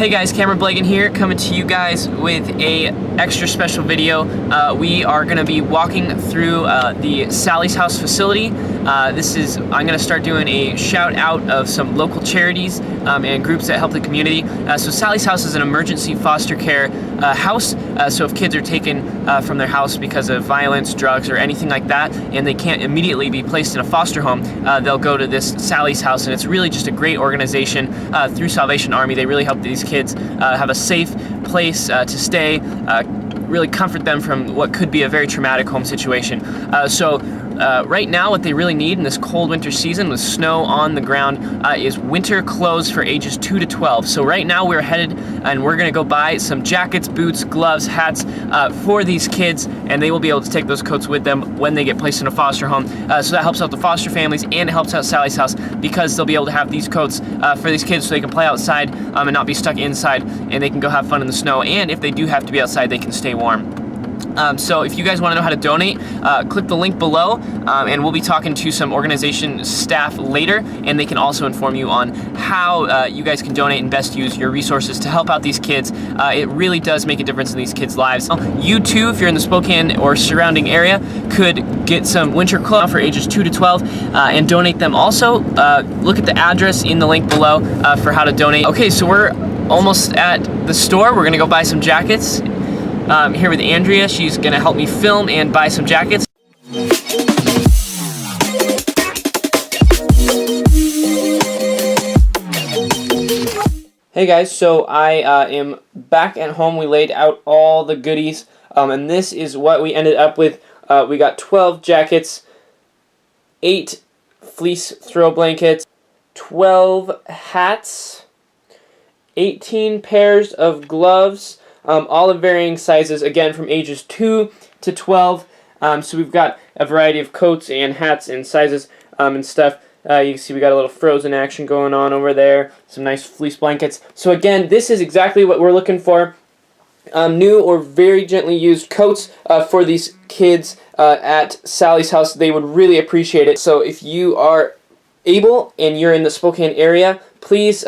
Hey guys, Blegen here, coming to you guys with a extra special video. We are going to be walking through the Sally's House facility. I'm going to start doing a shout out of some local charities and groups that help the community. So Sally's House is an emergency foster care house. So if kids are taken from their house because of violence, drugs, or anything like that, and they can't immediately be placed in a foster home, they'll go to this Sally's House, and it's really just a great organization through Salvation Army. They really help these kids have a safe place to stay, really comfort them from what could be a very traumatic home situation. Right now what they really need in this cold winter season with snow on the ground is winter clothes for ages 2 to 12. So right now we're headed and we're going to go buy some jackets, boots, gloves, hats for these kids, and they will be able to take those coats with them when they get placed in a foster home. So that helps out the foster families and it helps out Sally's House because they'll be able to have these coats for these kids so they can play outside and not be stuck inside, and they can go have fun in the snow, and if they do have to be outside they can stay warm. So if you guys want to know how to donate, click the link below, and we'll be talking to some organization staff later, and they can also inform you on how you guys can donate and best use your resources to help out these kids. It really does make a difference in these kids' lives. You too, if you're in the Spokane or surrounding area, could get some winter clothes for ages 2 to 12 and donate them also. Look at the address in the link below for how to donate. Okay, so we're almost at the store. We're going to go buy some jackets. Here with Andrea. She's gonna help me film and buy some jackets. Hey guys, so I am back at home. We laid out all the goodies, and this is what we ended up with. We got 12 jackets, 8 fleece throw blankets, 12 hats, 18 pairs of gloves, all of varying sizes, again from ages 2 to 12. So we've got a variety of coats and hats and sizes and stuff. You can see we got a little frozen action going on over there, some nice fleece blankets. So again, this is exactly what we're looking for. New or very gently used coats for these kids at Sally's House. They would really appreciate it. So if you are able and you're in the Spokane area, please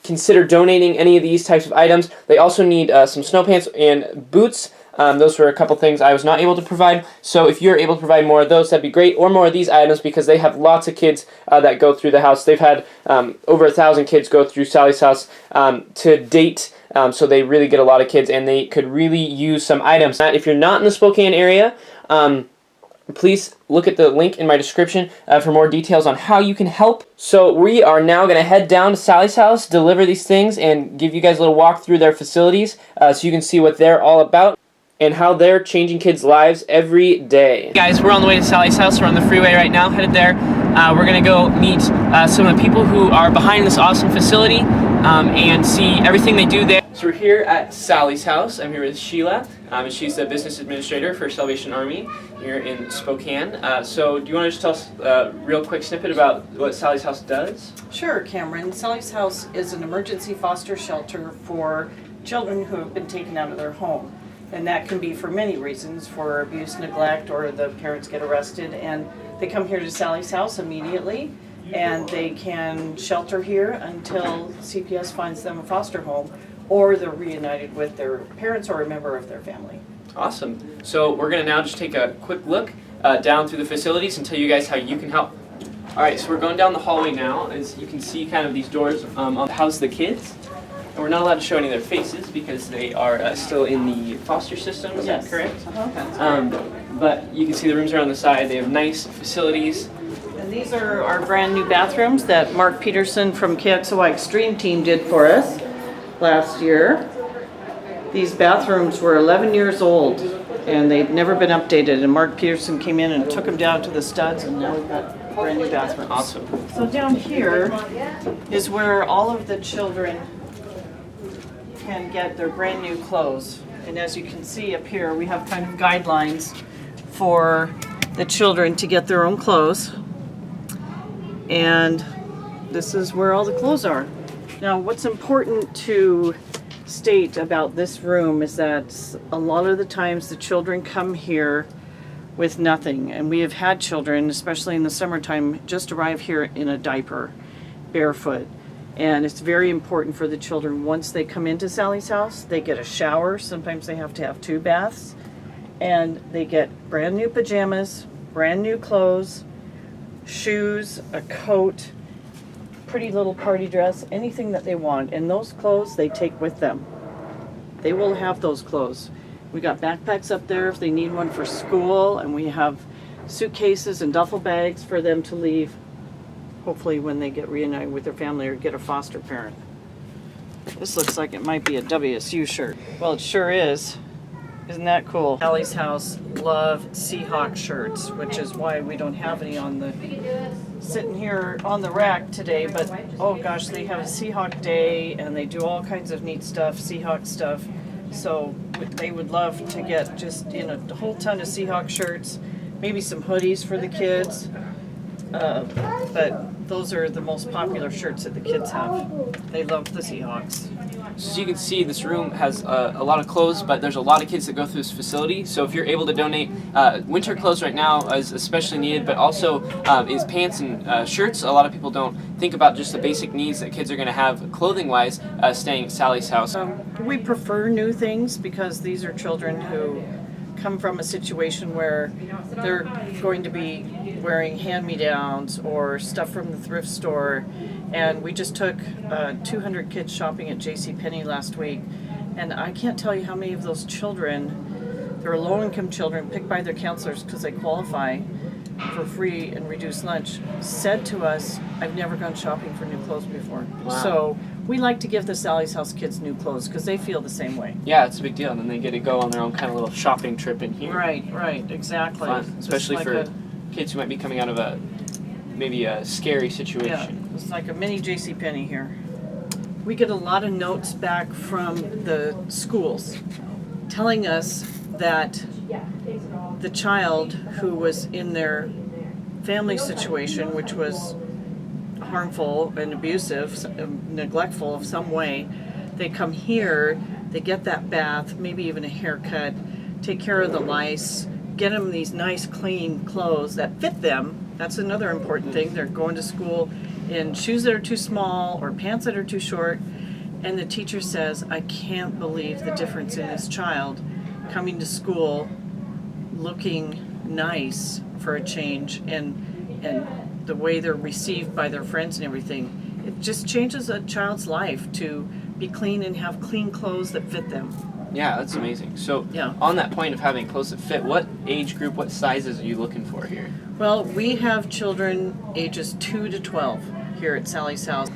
consider donating any of these types of items. They also need some snow pants and boots. Those were a couple things I was not able to provide. So if you're able to provide more of those, that'd be great, or more of these items, because they have lots of kids that go through the house. They've had over 1,000 kids go through Sally's House to date, so they really get a lot of kids, and they could really use some items. If you're not in the Spokane area, please look at the link in my description for more details on how you can help. So we are now going to head down to Sally's House, deliver these things, and give you guys a little walk through their facilities so you can see what they're all about and how they're changing kids' lives every day. Guys, we're on the way to Sally's House. We're on the freeway right now, headed there. We're going to go meet some of the people who are behind this awesome facility and see everything they do there. So we're here at Sally's House. I'm here with Sheila, and she's the business administrator for Salvation Army here in Spokane. So do you want to just tell us a real quick snippet about what Sally's House does? Sure, Cameron. Sally's House is an emergency foster shelter for children who have been taken out of their home. And that can be for many reasons, for abuse, neglect, or the parents get arrested, and they come here to Sally's House immediately, and they can shelter here until CPS finds them a foster home, or they're reunited with their parents or a member of their family. Awesome. So we're going to now just take a quick look down through the facilities and tell you guys how you can help. Alright, so we're going down the hallway now. As you can see, kind of these doors house the kids. And we're not allowed to show any of their faces because they are still in the foster system, is that correct? But you can see the rooms are on the side. They have nice facilities. And these are our brand new bathrooms that Mark Peterson from KXOY Extreme Team did for us last year. These bathrooms were 11 years old and they've never been updated, and Mark Peterson came in and took them down to the studs, and now we've got brand new bathrooms. Awesome. So down here is where all of the children can get their brand new clothes, and as you can see up here, we have kind of guidelines for the children to get their own clothes, and this is where all the clothes are. Now, what's important to state about this room is that a lot of the times the children come here with nothing, and we have had children, especially in the summertime, just arrive here in a diaper, barefoot. And it's very important for the children. Once they come into Sally's house, they get a shower. Sometimes they have to have 2 baths. And they get brand new pajamas, brand new clothes, shoes, a coat, pretty little party dress, anything that they want. And those clothes they take with them. They will have those clothes. We got backpacks up there if they need one for school, and we have suitcases and duffel bags for them to leave, hopefully when they get reunited with their family or get a foster parent. This looks like it might be a WSU shirt. Well, it sure is. Isn't that cool? Sally's house love Seahawk shirts, which is why we don't have any on the sitting here on the rack today, but oh gosh, they have a Seahawk day and they do all kinds of neat stuff, Seahawk stuff. So they would love to get just a whole ton of Seahawk shirts, maybe some hoodies for the kids. But those are the most popular shirts that the kids have. They love the Seahawks. So as you can see, this room has a lot of clothes, but there's a lot of kids that go through this facility. So if you're able to donate, winter clothes right now is especially needed, but also is pants and shirts. A lot of people don't think about just the basic needs that kids are going to have clothing-wise staying at Sally's house. We prefer new things because these are children who come from a situation where they're going to be wearing hand-me-downs or stuff from the thrift store. And we just took 200 kids shopping at JCPenney last week, and I can't tell you how many of those children, they're low-income children picked by their counselors because they qualify for free and reduced lunch, said to us, I've never gone shopping for new clothes before. Wow. So we like to give the Sally's House kids new clothes because they feel the same way. Yeah, it's a big deal, and then they get to go on their own kind of little shopping trip in here. Right, exactly. Fun, especially like for kids who might be coming out of maybe a scary situation. Yeah, it's like a mini JCPenney here. We get a lot of notes back from the schools telling us that the child who was in their family situation, which was harmful and abusive, neglectful of some way, they come here, they get that bath, maybe even a haircut, take care of the lice, get them these nice clean clothes that fit them. That's another important thing. They're going to school in shoes that are too small or pants that are too short, and the teacher says, I can't believe the difference in this child coming to school looking nice for a change, and the way they're received by their friends and everything. It just changes a child's life to be clean and have clean clothes that fit them. Yeah, that's amazing. So Yeah. On that point of having clothes that fit, what age group, what sizes are you looking for here? Well, we have children ages 2 to 12 here at Sally's house.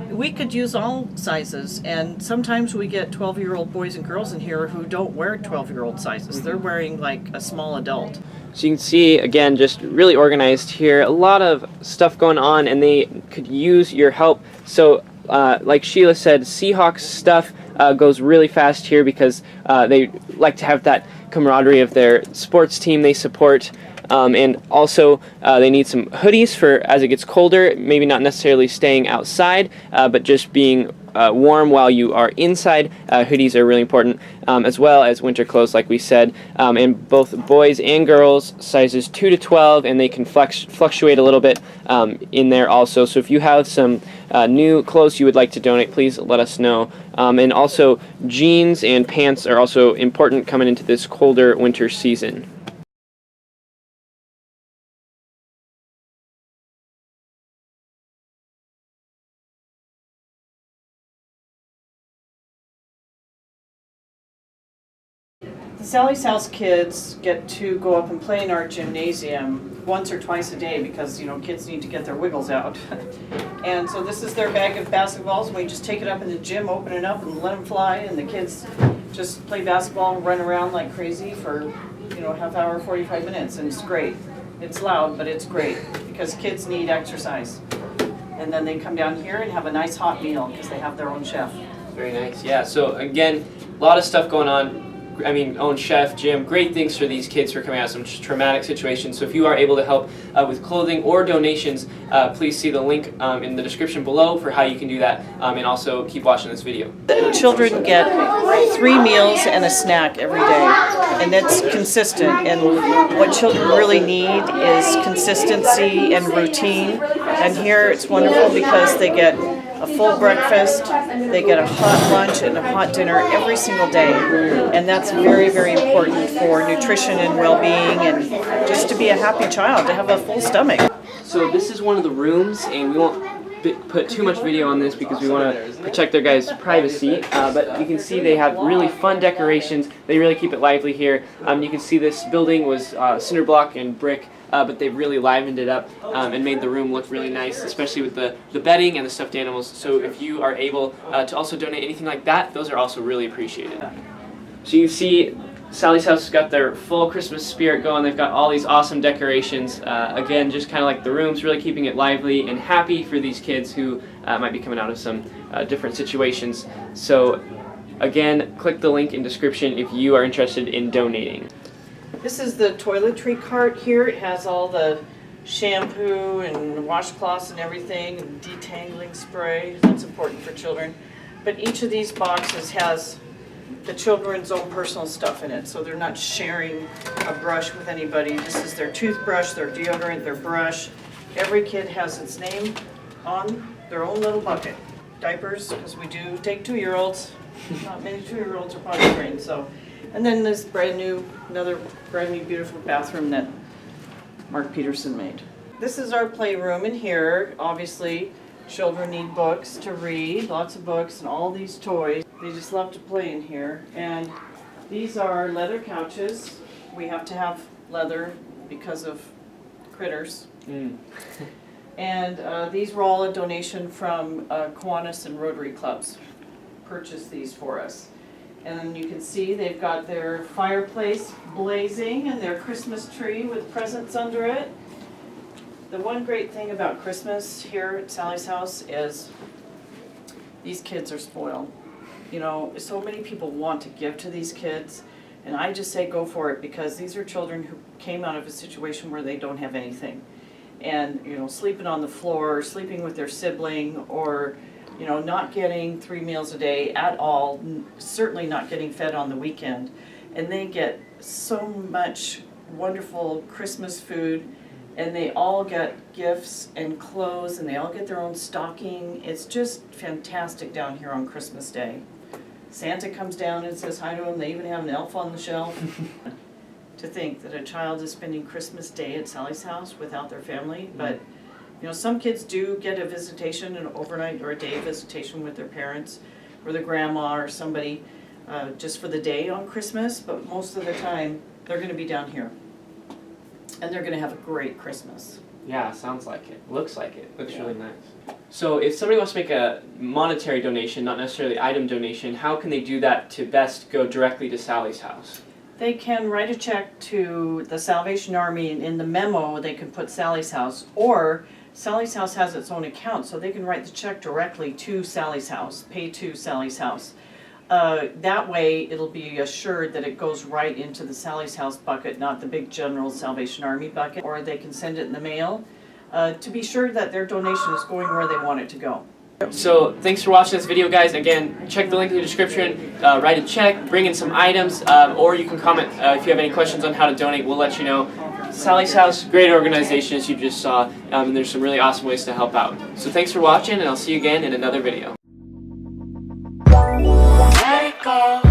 We could use all sizes, and sometimes we get 12-year-old boys and girls in here who don't wear 12-year-old sizes. They're wearing like a small adult. So you can see, again, just really organized here. A lot of stuff going on, and they could use your help. So like Sheila said, Seahawks stuff goes really fast here because they like to have that camaraderie of their sports team they support. And also they need some hoodies for as it gets colder, maybe not necessarily staying outside, but just being warm while you are inside. Hoodies are really important, as well as winter clothes like we said, and both boys and girls sizes 2 to 12, and they can fluctuate a little bit in there also. So if you have some new clothes you would like to donate, please let us know. And also jeans and pants are also important coming into this colder winter season. The Sally's House kids get to go up and play in our gymnasium once or twice a day because, kids need to get their wiggles out. And so this is their bag of basketballs, and we just take it up in the gym, open it up, and let them fly, and the kids just play basketball and run around like crazy for, half hour, 45 minutes, and it's great. It's loud, but it's great because kids need exercise. And then they come down here and have a nice hot meal because they have their own chef. Very nice. Yeah, so again, a lot of stuff going on. Own chef, gym, great things for these kids who are coming out of some traumatic situations. So if you are able to help with clothing or donations, please see the link in the description below for how you can do that, and also keep watching this video. The children get 3 meals and a snack every day, and it's consistent. And what children really need is consistency and routine. And here it's wonderful because they get a full breakfast, they get a hot lunch and a hot dinner every single day. And that's very, very important for nutrition and well-being and just to be a happy child, to have a full stomach. So this is one of the rooms, and we won't put too much video on this because we want to protect their guys' privacy, but you can see they have really fun decorations. They really keep it lively here. You can see this building was cinder block and brick, but they've really livened it up and made the room look really nice, especially with the bedding and the stuffed animals. So if you are able to also donate anything like that, those are also really appreciated. So you see Sally's House has got their full Christmas spirit going. They've got all these awesome decorations. Again, just kind of like the rooms, really keeping it lively and happy for these kids who might be coming out of some different situations. So again, click the link in description if you are interested in donating. This is the toiletry cart here. It has all the shampoo and washcloths and everything, and detangling spray. That's important for children. But each of these boxes has the children's own personal stuff in it, so they're not sharing a brush with anybody. This is their toothbrush, their deodorant, their brush. Every kid has its name on their own little bucket. Diapers, because we do take 2-year-olds. Not many 2-year-olds are potty trained, so. And then this another brand new beautiful bathroom that Mark Peterson made. This is our playroom in here. Obviously, children need books to read, lots of books and all these toys. They just love to play in here. And these are leather couches. We have to have leather because of critters. And these were all a donation from Kiwanis and Rotary Clubs. Purchased these for us. And you can see they've got their fireplace blazing and their Christmas tree with presents under it. The one great thing about Christmas here at Sally's House is these kids are spoiled. You know, so many people want to give to these kids, and I just say go for it, because these are children who came out of a situation where they don't have anything. And, you know, sleeping on the floor, sleeping with their sibling, or, you know, not getting 3 meals a day at all, certainly not getting fed on the weekend. And they get so much wonderful Christmas food, and they all get gifts and clothes, and they all get their own stocking. It's just fantastic down here on Christmas Day. Santa comes down and says hi to them. They even have an elf on the shelf. To think that a child is spending Christmas Day at Sally's House without their family, but you know, some kids do get a visitation, an overnight or a day visitation with their parents or their grandma or somebody just for the day on Christmas, but most of the time they're going to be down here. And they're going to have a great Christmas. Yeah, sounds like it. Looks like it. Looks really nice. So if somebody wants to make a monetary donation, not necessarily item donation, how can they do that to best go directly to Sally's House? They can write a check to the Salvation Army, and in the memo they can put Sally's House, or Sally's House has its own account, so they can write the check directly to Sally's House, pay to Sally's House. That way it'll be assured that it goes right into the Sally's House bucket, not the big general Salvation Army bucket, or they can send it in the mail to be sure that their donation is going where they want it to go. So thanks for watching this video, guys. Again, check the link in the description, write a check, bring in some items, or you can comment if you have any questions on how to donate. We'll let you know. Sally's House, great organization as you just saw, and there's some really awesome ways to help out. So thanks for watching, and I'll see you again in another video. Let it go.